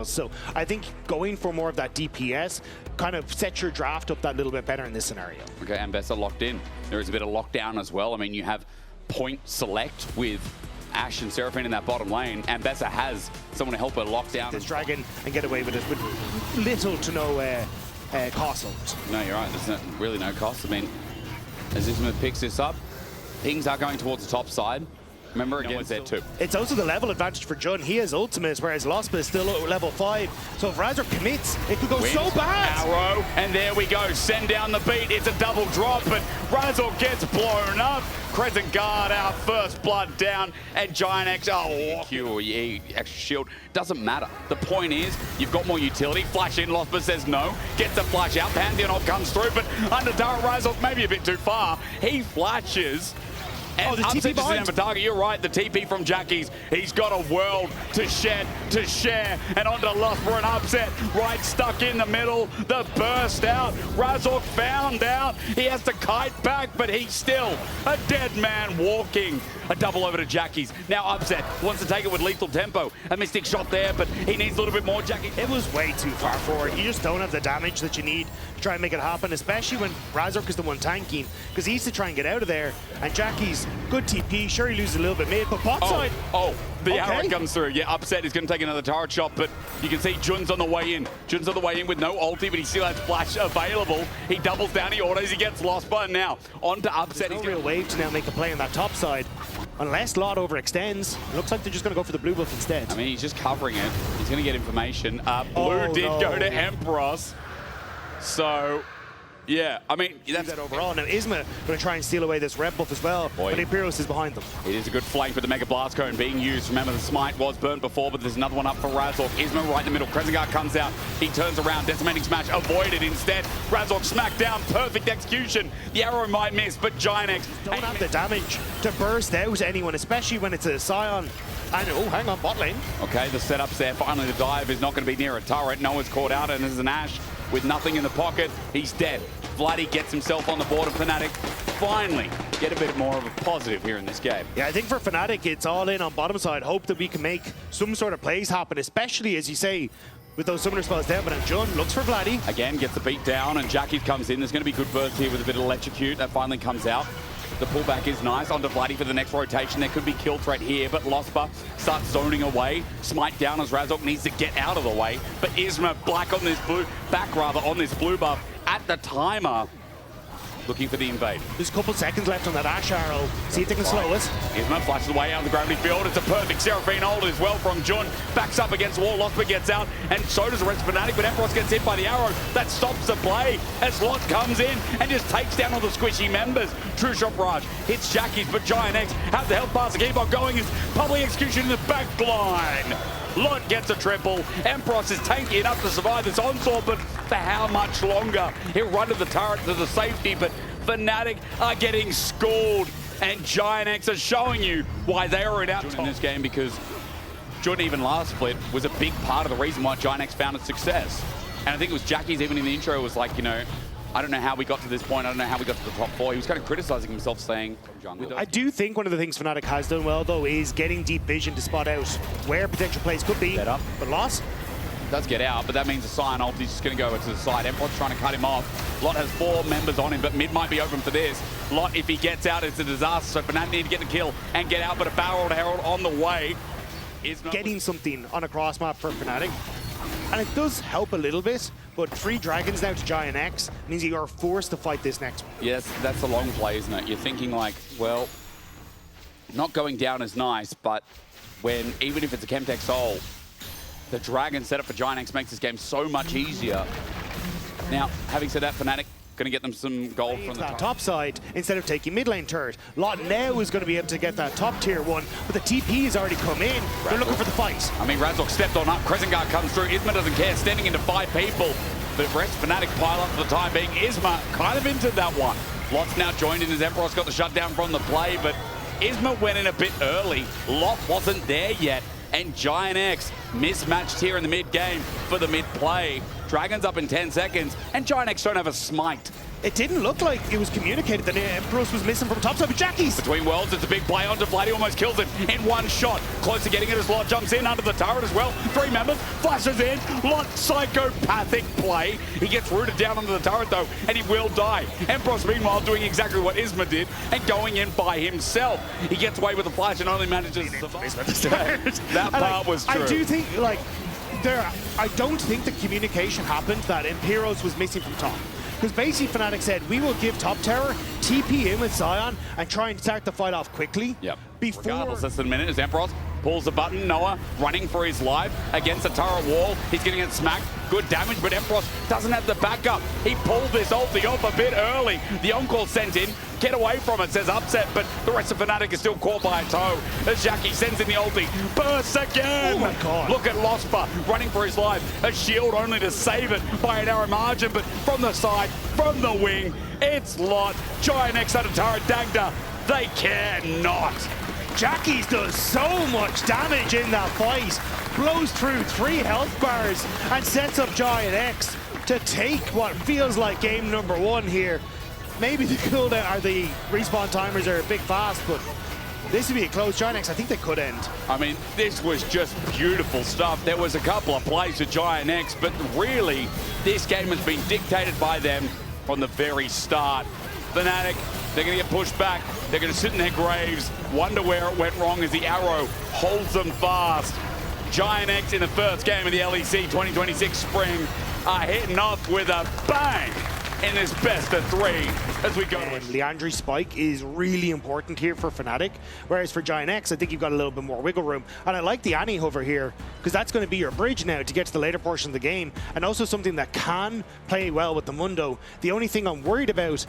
So I think going for more of that DPS kind of sets your draft up that little bit better in this scenario. Okay, and Bessa locked in. There is a bit of lockdown as well. I mean, you have point select with Ashe and Seraphine in that bottom lane, and Bessa has someone to help her lock down this dragon and get away with it with little to no cost. No, you're right. There's really no cost. I mean, as Isma picks this up, pings are going towards the top side. Remember, again, there too. It's also the level advantage for Jun. He has ultimate, whereas lopsided is still at level 5. So if Razor commits, it could go so bad. Arrow, and there we go. Send down the beat. It's a double drop, but Razor gets blown up. Crescent Guard out, first blood down, and GiantX, extra shield. Doesn't matter. The point is, you've got more utility. Flash in, lopsided says no. Gets the flash out. Pantheon Op comes through, but under Dara Razor, maybe a bit too far. He flashes. And the TP behind. For target. You're right, the TP from Jackie's. He's got a world to shed, to share, and onto Lost for an upset. Right stuck in the middle, the burst out. Razor found out. He has to kite back, but he's still a dead man walking. A double over to Jackie's. Now upset, wants to take it with lethal tempo. A mystic shot there, but he needs a little bit more. Jackie. It was way too far forward. You just don't have the damage that you need to try and make it happen, especially when Razor is the one tanking, because he needs to try and get out of there. And Jackie's good TP, sure he loses a little bit mid, but bot side. The arrow comes through. Yeah, upset is going to take another turret shot, but you can see Jun's on the way in. Jun's on the way in with no ulti, but he still has flash available. He doubles down, he autos, he gets lost, but now on to upset. There's no real wave to now make a play on that top side. Unless Lot overextends, it looks like they're just going to go for the blue buff instead. I mean, he's just covering it. He's going to get information. Blue did go to Empress. So, yeah, I mean, that's that overall. Now, Isma going to try and steal away this red buff as well, but Imperios is behind them. It is a good flank with the Mega Blast Cone being used. Remember, the Smite was burnt before, but there's another one up for Razor. Isma right in the middle. Crescent Guard comes out. He turns around. Decimating Smash avoided instead. Razor smacked down. Perfect execution. The arrow might miss, but GiantX don't have the damage to burst out anyone, especially when it's a Scion. And, oh, hang on, bot lane. Okay, the setup's there. Finally, the dive is not going to be near a turret. No one's caught out, and there's an Ashe with nothing in the pocket. He's dead. Vladdy gets himself on the board of Fnatic. Finally, get a bit more of a positive here in this game. Yeah, I think for Fnatic, it's all in on bottom side. Hope that we can make some sort of plays happen, especially, as you say, with those summoner spells down. But Jun looks for Vladdy. Again, gets the beat down, and Jackie comes in. There's going to be good burst here with a bit of electrocute. That finally comes out. The pullback is nice onto Vladdy for the next rotation. There could be kill threat here, but lopsided starts zoning away. Smite down as Razor needs to get out of the way. But Isma back on this blue buff at the timer, looking for the invade. There's a couple seconds left on that Ashe arrow. See if they can slow us. Isma flashes away out of the gravity field. It's a perfect Seraphine ult as well from Jun. Backs up against the wall. lopsided gets out, and so does the rest of Fnatic, but Esports gets hit by the arrow. That stops the play as Lot comes in and just takes down all the squishy members. True Shot Barrage hits Jackie's, but GiantX have the health bars to keep on going. His public execution in the back line. Lot gets a triple. Empress is tanky enough to survive this onslaught, but for how much longer? He'll run to the turret to the safety, but Fnatic are getting schooled, and GiantX are showing you why they are out in this game, because Jordan, even last split, was a big part of the reason why GiantX found its success. And I think it was Jackie's, even in the intro, was like, you know, I don't know how we got to this point. I don't know how we got to the top 4. He was kind of criticizing himself, saying, I do think one of the things Fnatic has done well, though, is getting deep vision to spot out where potential plays could be. But Loss does get out, but that means the Scion ult is just going to go to the side. Emperor's trying to cut him off. Lot has 4 members on him, but mid might be open for this. Lot, if he gets out, it's a disaster. So Fnatic need to get the kill and get out, but a Barrel Herald on the way is not getting something on a cross map for Fnatic. And it does help a little bit, but 3 dragons now to GiantX means you are forced to fight this next one. Yes, that's a long play, isn't it? You're thinking like, well, not going down is nice, but when, even if it's a Chemtech Soul, the dragon setup for GiantX makes this game so much easier. Now, having said that, Fnatic going to get them some gold from the top side instead of taking mid lane turret. Lot now is going to be able to get that top tier one, but the TP has already come in. They're looking for the fight. I mean, Razor stepped on up. Crescent Guard comes through. Isma doesn't care, standing into 5 people. The rest of Fnatic pile up for the time being. Isma kind of into that one. Lot's now joined in as Emperor's got the shutdown from the play, but Isma went in a bit early. Lot wasn't there yet, and GiantX mismatched here in the mid game for the mid play. Dragon's up in 10 seconds, and GiantX don't have a smite. it didn't look like it was communicated that Esports was missing from top side, but Jackie's. Between worlds, it's a big play onto Vlad. He almost kills it in one shot. Close to getting it as Lot jumps in under the turret as well. 3 members, flashes in. Lot psychopathic play. He gets rooted down under the turret though, and he will die. Esports meanwhile doing exactly what Isma did and going in by himself. He gets away with the flash and only manages to survive. That part was true. I do think, like, I don't think the communication happened that Imperios was missing from top. Because basically Fnatic said, we will give top tower, TP in with Zion, and try and start the fight off quickly. Yep. Before... Regardless, less than a minute as Esports pulls the button. Noah running for his life against the turret wall. He's getting it smacked. Good damage, but Esports doesn't have the backup. He pulled this ulti off a bit early. The on-call sent in. Get away from it, says Upset, but the rest of Fnatic is still caught by a toe. As Jackie sends in the ulti. Bursts again! Oh my god. Look at Lospa running for his life. A shield only to save it by a narrow margin, but from the side, from the wing, it's Lot. GiantX under turret, Dagda. They care not. Jackie's does so much damage in that fight. Blows through 3 health bars and sets up GiantX to take what feels like game number 1 here. Maybe the cooldown or the respawn timers are a bit fast, but this would be a close GiantX. I think they could end. I mean, this was just beautiful stuff. There was a couple of plays to GiantX, but really, this game has been dictated by them from the very start. Fnatic, they're going to get pushed back. They're going to sit in their graves, wonder where it went wrong as the arrow holds them fast. GiantX in the first game of the LEC 2026 spring are hitting off with a bang in this best of 3 as we go. And Leandri's spike is really important here for Fnatic, whereas for GiantX, I think you've got a little bit more wiggle room. And I like the Annie hover here, because that's going to be your bridge now to get to the later portion of the game, and also something that can play well with the Mundo. The only thing I'm worried about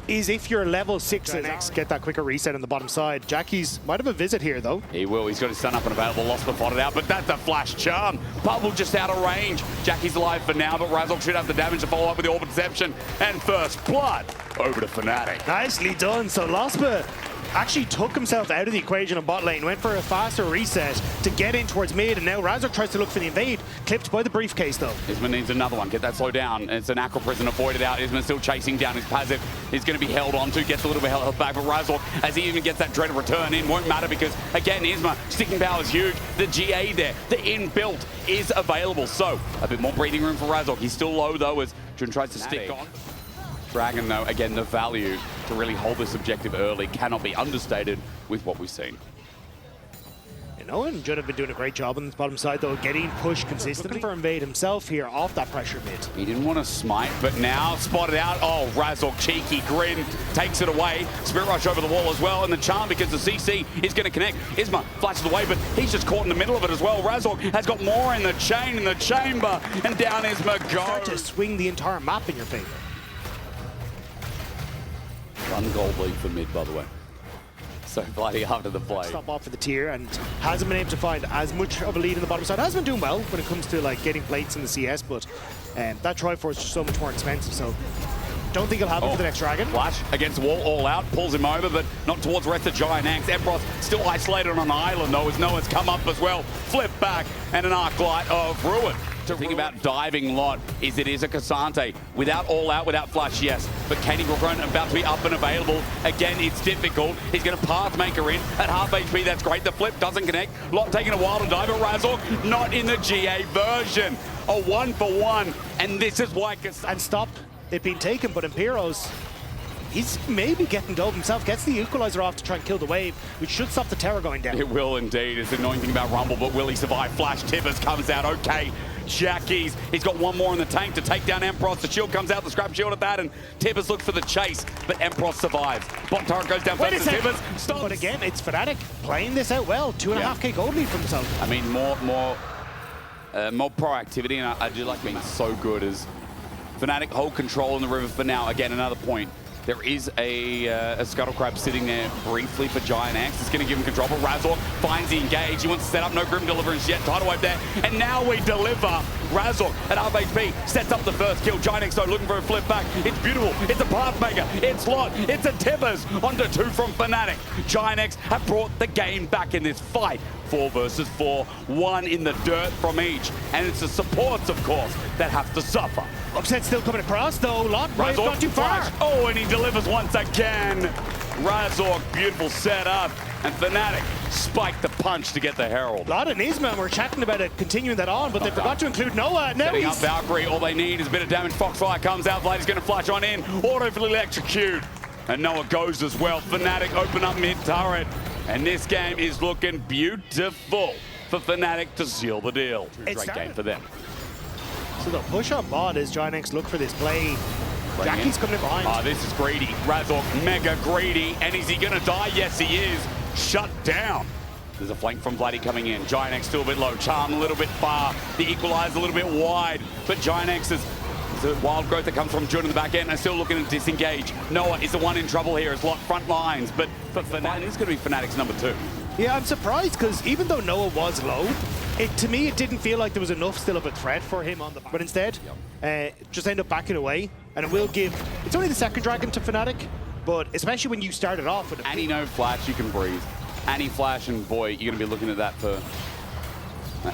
is if you're level 6 and get that quicker reset on the bottom side. Jackie's might have a visit here though. He will, he's got his stun up and available, lost the fought it out, but that's a flash charm. Bubble just out of range. Jackie's alive for now, but Razork should have the damage to follow up with the orb deception. And first blood over to Fnatic. Nicely done. So Lospa actually took himself out of the equation on bot lane, went for a faster reset to get in towards mid, and now Razork tries to look for the invade. Clipped by the briefcase though. Isma needs another one, get that slow down. It's an Aqua Prison avoided out. Isma still chasing down his passive. He's going to be held on to, gets a little bit of health back, but Razork, as he even gets that dreaded return in, won't matter because, again, Isma, sticking power is huge. The GA there, the inbuilt is available. So, a bit more breathing room for Razork. He's still low though as Jun tries to stick on. Dragon, though, again, the value to really hold this objective early cannot be understated with what we've seen. You know, and Jun have been doing a great job on this bottom side, though, getting pushed consistently for invade himself here off that pressure mid. He didn't want to smite, but now spotted out. Oh, Razork, cheeky grin, takes it away. Spirit Rush over the wall as well, and the charm because the CC is going to connect. Isma flashes away, but he's just caught in the middle of it as well. Razork has got more in the chain, in the chamber, and down Isma goes. Start to swing the entire map in your favor. One gold lead for mid, by the way. So bloody after the play. Stop off for the tier and hasn't been able to find as much of a lead in the bottom side. Has been doing well when it comes to like getting plates in the CS, but that Triforce is so much more expensive. So don't think it'll happen for the next Dragon. Flash against the wall, all out, pulls him over, but not towards the rest of GiantX. Esports still isolated on an island though, as Noah's come up as well. Flip back and an arc light of Ruin. The thing about diving Lot is it is a Cassante. Without all out, without flash, yes. But Katie Grogan about to be up and available. Again, it's difficult. He's going to Pathmaker in at half HP. That's great. The flip doesn't connect. Lot taking a while to dive, but Razork not in the GA version. A 1-for-1, and this is why Cassante... And stop it being taken, but Imperos, he's maybe getting dove himself, gets the equalizer off to try and kill the wave, which should stop the tower going down. It will indeed. It's the annoying thing about Rumble, but will he survive? Flash Tibbers comes out, okay. Jackie's, he's got one more in the tank to take down Esports. The shield comes out, the scrap shield at that, and Tibbers looks for the chase, but Esports survives. Bot turret goes down first to Tibbers. Stops. But again, it's Fnatic playing this out well. 2.5k gold lead for himself. I mean, more proactivity, and I do like being so good as Fnatic hold control in the river for now. Again, another point. There is a Scuttle Crab sitting there briefly for GiantX. It's going to give him control, but Razork finds the engage. He wants to set up, no Grim Deliverance yet. Tidal Wave there, and now we deliver. Razork at half HP sets up the first kill. GiantX though looking for a flip back. It's beautiful. It's a Pathmaker. It's Lot. It's a Tibbers onto 2 from Fnatic. GiantX have brought the game back in this fight. 4 versus 4, 1 in the dirt from each. And it's the supports, of course, that have to suffer. Upset still coming across, though. Lot way not too far. Flash. Oh, and he delivers once again. Razork, beautiful setup. And Fnatic spiked the punch to get the Herald. Lot and Isma were chatting about it, continuing that on, but they forgot to include Noah. Now Setting up he's... Valkyrie, all they need is a bit of damage. Foxfire comes out, Vlady's going to flash on in. Auto for the electrocute. And Noah goes as well. Fnatic open up mid-turret. And this game is looking beautiful for Fnatic to seal the deal. Great game for them. So the push on bot as GiantX look for this play. Jackie's coming in behind. Oh, this is greedy. Razork mega greedy. And is he going to die? Yes, he is. Shut down. There's a flank from Vlady coming in. GiantX still a bit low. Charm a little bit far. The equalizer a little bit wide. But GiantX is the wild growth that comes from Jun in the back end and still looking to disengage. Noah is the one in trouble here. It's locked front lines. But Fnatic, it's going to be Fnatic's number 2. Yeah, I'm surprised because even though Noah was low, to me it didn't feel like there was enough still of a threat for him on the back. But instead, just end up backing away. And it will give, it's only the second dragon to Fnatic, but especially when you started off with a... Annie no flash, you can breathe. Annie flash, and boy, you're going to be looking at that for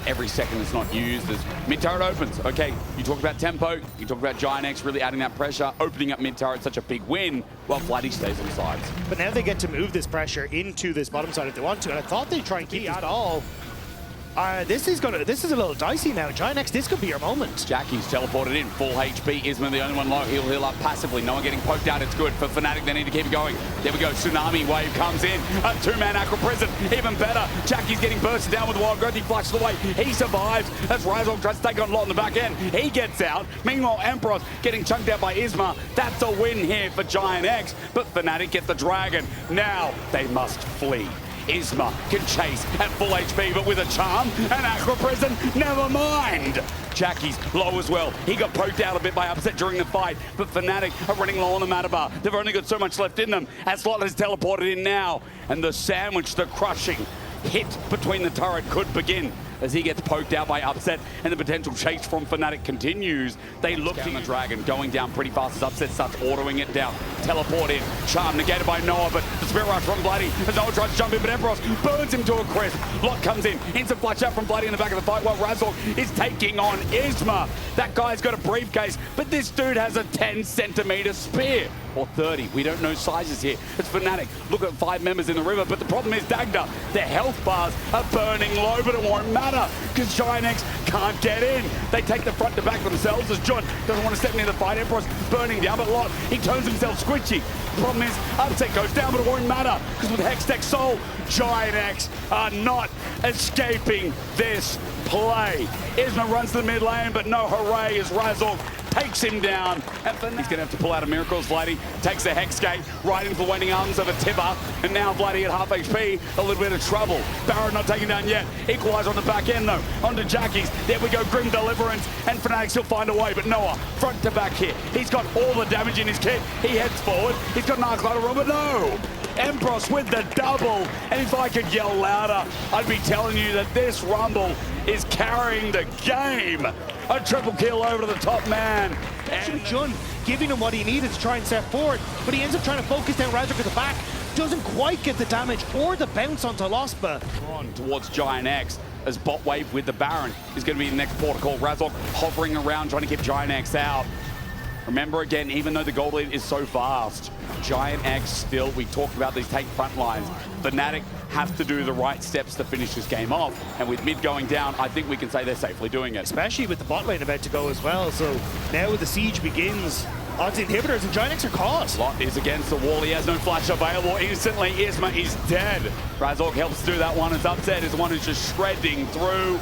every second it's not used. As mid-turret opens. Okay, you talk about tempo, you talk about GiantX really adding that pressure, opening up mid-turret, such a big win, while Vlady stays on the sides. But now they get to move this pressure into this bottom side if they want to, and I thought they'd try and keep at all. This is a little dicey now. GiantX, this could be your moment. Jackie's teleported in, full HP. Isma the only one low. He'll heal up passively. No one getting poked out. It's good for Fnatic. They need to keep going. There we go. Tsunami wave comes in. A 2-man Aqua Prison. Even better. Jackie's getting bursted down with wild growth. He flashes away. He survives as Razork tries to take on Lot in the back end. He gets out. Meanwhile, Emperor getting chunked out by Isma. That's a win here for GiantX. But Fnatic get the dragon. Now they must flee. Isma can chase at full HP, but with a charm and Aqua Prison, never mind. Jackie's low as well. He got poked out a bit by Upset during the fight, but Fnatic are running low on the mana bar. They've only got so much left in them. As Slot has teleported in now, and the sandwich, the crushing hit between the turret could begin as he gets poked out by Upset, and the potential chase from Fnatic continues. They look to the dragon, going down pretty fast as Upset starts autoing it down. Teleport in, charm negated by Noah, but the Spirit Rush from Vlady as Noah tries to jump in, but Emperor burns him to a crisp. Lot comes in, instant flash out from Vlady in the back of the fight while Razork is taking on Isma. That guy's got a briefcase, but this dude has a 10-centimeter spear. Or 30, we don't know sizes here. It's Fnatic. Look at 5 members in the river, but the problem is Dagda. Their health bars are burning low, but it won't matter because GiantX can't get in. They take the front to back themselves as John doesn't want to step near the fight. Emperor's burning down, but Lot, he turns himself squishy. The problem is Upset goes down, but it won't matter because with Hextech Soul, GiantX are not escaping this play. Isma runs to the mid lane, but no hooray as Razork takes him down. And he's going to have to pull out a Miracles. Vlady takes the Hex Gate right into the waiting arms of a Tibber. And now Vlady at half HP, a little bit of trouble. Barrett not taken down yet. Equalizer on the back end though. Onto Jackie's. There we go, Grim Deliverance. And Fnatic still find a way, but Noah, front to back here. He's got all the damage in his kit. He heads forward. He's got an Arclighter run, but no! Empress with the double. And if I could yell louder, I'd be telling you that this Rumble is carrying the game. A triple kill over to the top man. And Jun giving him what he needed to try and step forward, but he ends up trying to focus down Razork at the back. Doesn't quite get the damage or the bounce onto Lospa. On towards GiantX as bot wave with the Baron is going to be the next protocol. Razork hovering around trying to get GiantX out. Remember again, even though the gold lead is so fast, GiantX still, we talked about these take front lines. Fnatic have to do the right steps to finish this game off. And with mid going down, I think we can say they're safely doing it. Especially with the bot lane about to go as well. So now the siege begins. Odds inhibitors and GiantX are caught. Lot is against the wall. He has no flash available. Instantly, Isma is dead. Razork helps do that one as Upset is the one who's just shredding through.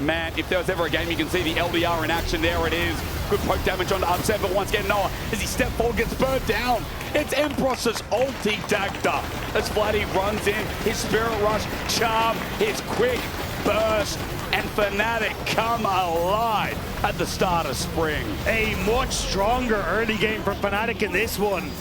Man, if there was ever a game you can see the LDR in action, there it is. Good poke damage onto Upset, but once again, Noah, as he steps forward, gets burnt down. It's Empress's ulti Dagda as Vlady runs in, his Spirit Rush, charm, his quick burst, and Fnatic come alive at the start of spring. A much stronger early game from Fnatic in this one.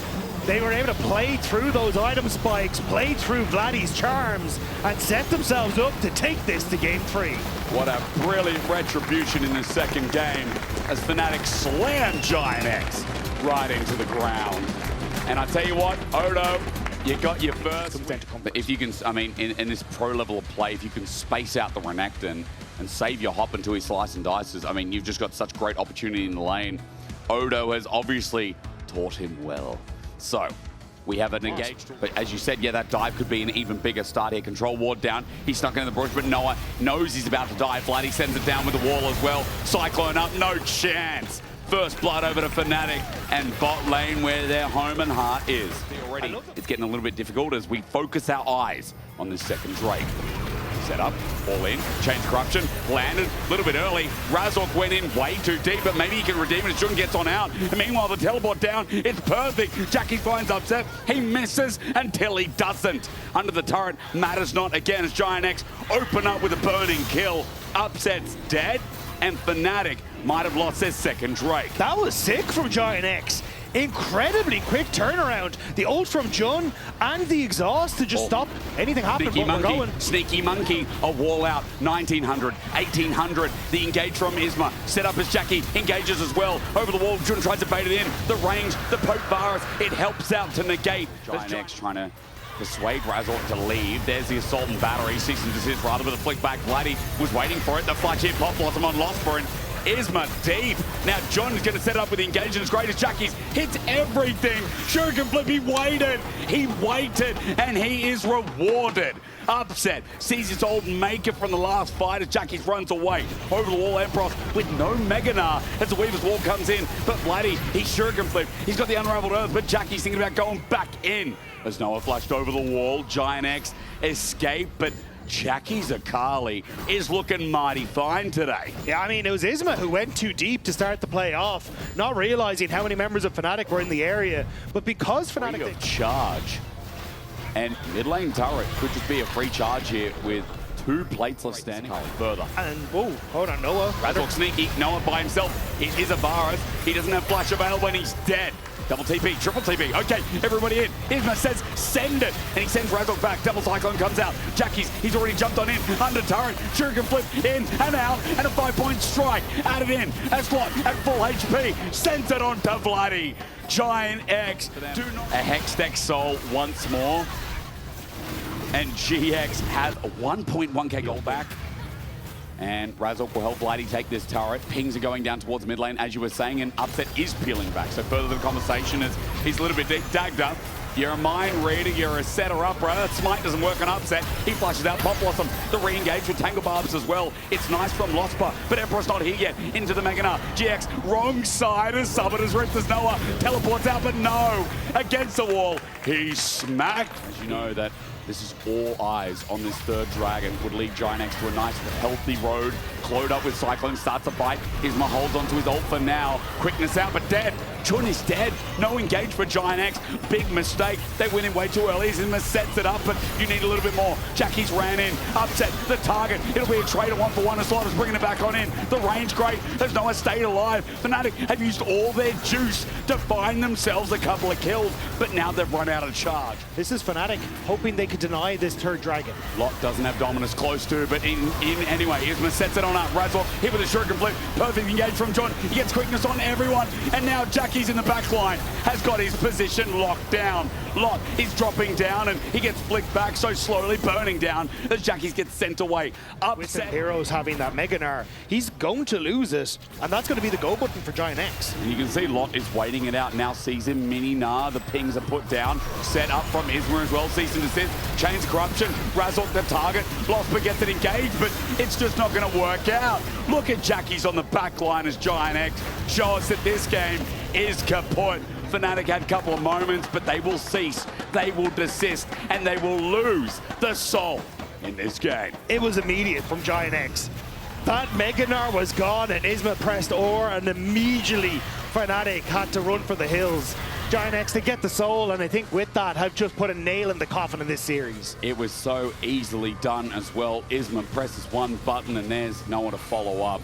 They were able to play through those item spikes, play through Vlady's charms, and set themselves up to take this to game 3. What a brilliant retribution in the second game as Fnatic slammed GiantX right into the ground. And I tell you what, Odo, You got your first. If you can, I mean, in this pro level of play, if you can space out the Renekton and save your hop until he slice and dices, I mean, you've just got such great opportunity in the lane. Odo has obviously taught him well. So, we have an engaged, but as you said, yeah, that dive could be an even bigger start here. Control ward down. He's stuck in the bush, but Noah knows he's about to die. Vladdy sends it down with the wall as well. Cyclone up, no chance. First blood over to Fnatic and bot lane where their home and heart is. Already, it's getting a little bit difficult as we focus our eyes on this second Drake. Set up, all in, change corruption, landed a little bit early. Razork went in way too deep, but maybe he can redeem it as Jun gets on out. And meanwhile, the teleport down, it's perfect. Jackie finds upset, he misses until he doesn't. Under the turret, matters not again as GiantX open up with a burning kill. Upset's dead, and Fnatic might have lost their second Drake. That was sick from GiantX. Incredibly quick turnaround. The ult from Jun and the exhaust to just stop anything happening. Sneaky monkey, a wall out, 1900, 1800. The engage from Isma, set up as Jackie engages as well. Over the wall, Jun tries to bait it in. The range, the poke virus, it helps out to negate. GiantX trying to persuade Razork to leave. There's the assault and battery. Cease and desist rather with a flick back. Vladdy was waiting for it. The flash hit Pop Blossom on Losper. Isma deep. Now John is going to set it up with the engagement as great as Jackie's. Hits everything. Shuriken flip, he waited, and he is rewarded. Upset, sees his old maker from the last fight as Jackie's runs away. Over the wall, Empress with no Meganar as the Weaver's Wall comes in. But Vladdy, he's Shuriken flip. He's got the Unraveled Earth, but Jackie's thinking about going back in. As Noah flashed over the wall, GiantX escape, but Jackie's Akali is looking mighty fine today. Yeah, I mean, it was Isma who went too deep to start the play off, not realizing how many members of Fnatic were in the area. But because Fnatic... charge. And mid lane turret could just be a free charge here with 2 plates left standing further. And, whoa, hold on, Noah. Razork sneaky, Noah by himself. It is a virus. He doesn't have flash available and he's dead. Double TP, triple TP. Okay, everybody in. Isma says, send it. And he sends Razork back. Double Cyclone comes out. Jackie's, he's already jumped on in. Under turret. Shuriken flip in and out. And a 5-point strike. Added in. As Slot at full HP. Sends it on to Vladdy. GiantX. A Hextech Soul once more. And GX has a 1.1k gold back. And Razork will help Vladdy take this turret. Pings are going down towards mid lane, as you were saying, and Upset is peeling back. So further the conversation is he's a little bit dagged up. You're a mind reader, you're a setter up, right? Smite doesn't work on Upset. He flushes out Pop Blossom. The re-engage with Tangle Barbs as well. It's nice from Lospa, but Emperor's not here yet. Into the Meganar. GX, wrong side as Summoners ripped as Noah. Teleports out, but no. Against the wall. He's smacked. As you know that this is all eyes on this third dragon. Would lead GiantX to a nice, healthy road. Clawed up with Cyclone, starts a bite. Isma holds onto his ult for now. Quickness out, but dead. Jun is dead. No engage for GiantX. Big mistake. They went in way too early. Isma sets it up, but you need a little bit more. Jackie's ran in. Upset the target. It'll be a trade, a 1-for-1. A Slaughter's bringing it back on in. The range great. There's no one stayed alive. Fnatic have used all their juice to find themselves a couple of kills, but now they've run out of charge. This is Fnatic hoping they could deny this third dragon. Lot doesn't have Dominus close to, but in anyway. Isma sets it on up. Razork hit with a Shuriken flip. Perfect engage from John. He gets quickness on everyone. And now Jackie's in the back line. Has got his position locked down. Lot is dropping down and he gets flicked back so slowly, burning down as Jackie's gets sent away. Upset. Heroes having that Meganar. He's going to lose it. And that's going to be the go button for GiantX. And you can see Lot is waiting it out. Now sees him. Mini Nar. The pings are put down. Set up from Isma as well. Cease and desist. Chains corruption. Razork the target. Losper gets it engaged, but it's just not going to work out. Look at Jackie's on the back line as GiantX show us that this game is kaput. Fnatic had a couple of moments, but they will cease, they will desist, and they will lose the soul in this game. It was immediate from GiantX. That Meganar was gone, and Isma pressed ore, and immediately Fnatic had to run for the hills. GiantX to get the soul, and I think with that have just put a nail in the coffin of this series. It was so easily done as well. Isma presses one button, and there's no one to follow up.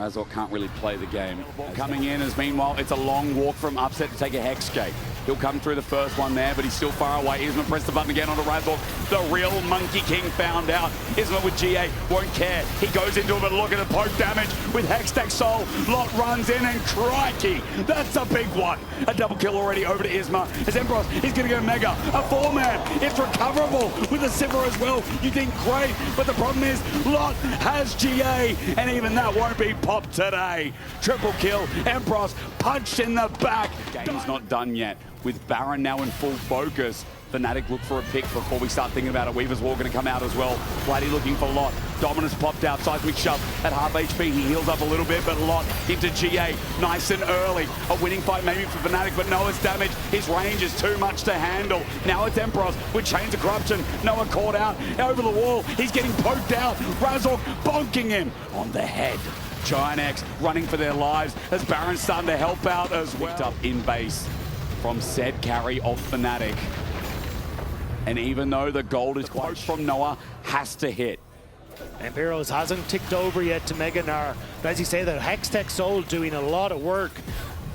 Razor can't really play the game. Coming in as meanwhile, it's a long walk from Upset to take a Hex Gate. He'll come through the first one there, but he's still far away. Isma press the button again onto Razor. The real Monkey King found out. Isma with GA won't care. He goes into it, but look at the poke damage with Hextech Soul. Lot runs in and crikey, that's a big one. A double kill already over to Isma. As Emperor, he's going to go Mega. A 4-man. It's recoverable with a Sivir as well. You think great, but the problem is Lot has GA, and even that won't be popped today. Triple kill. Emperor punched in the back. Game's not done yet. With Baron now in full focus, Fnatic look for a pick before we start thinking about it. Weaver's Wall going to come out as well. Vladdy looking for Lot. Dominus popped out. Seismic shove at half HP. He heals up a little bit, but Lot into GA. Nice and early. A winning fight maybe for Fnatic, but Noah's damage. His range is too much to handle. Now it's Emperor with Chains of Corruption. Noah caught out over the wall. He's getting poked out. Razork bonking him on the head. GiantX running for their lives as Baron's starting to help out as well. Picked up in base from said carry of Fnatic. And even though the gold is quite from Noah, has to hit. Imperials hasn't ticked over yet to Meganar. But as you say, that Hextech Soul doing a lot of work.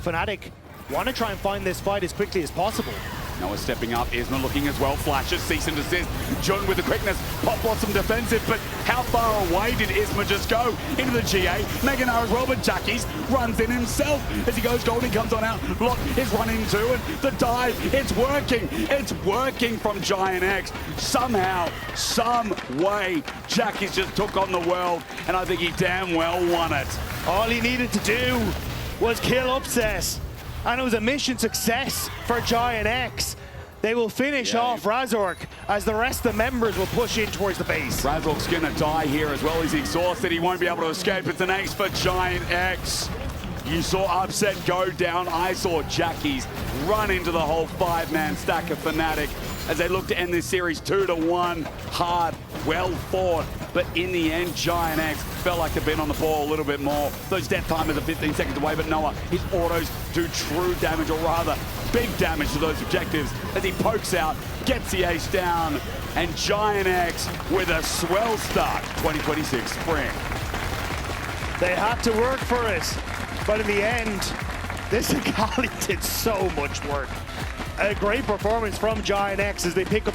Fnatic want to try and find this fight as quickly as possible. Noah stepping up, Isma looking as well, flashes, cease and desist. Jun with the quickness, Pop Blossom defensive, but how far away did Isma just go? Into the GA, Meganar as well, but Jackie's runs in himself. As he goes gold, he comes on out, Lot is running too, and the dive, it's working from GiantX. Somehow, some way, Jackie's just took on the world, and I think he damn well won it. All he needed to do was kill Upset. And it was a mission success for GiantX. They will finish off Razork as the rest of the members will push in towards the base. Razork's gonna die here as well. He's exhausted. He won't be able to escape. It's an ace for GiantX. You saw Upset go down. I saw Jackie's run into the whole 5-man stack of Fnatic as they look to end this series 2-1. Hard, well fought, but in the end, GiantX felt like they've been on the ball a little bit more. Those death timers are 15 seconds away, but Noah, his autos do true damage, or rather, big damage to those objectives as he pokes out, gets the ace down, and GiantX with a swell start, 2026 spring. They had to work for it, but in the end, this Akali did so much work. A great performance from GiantX as they pick up the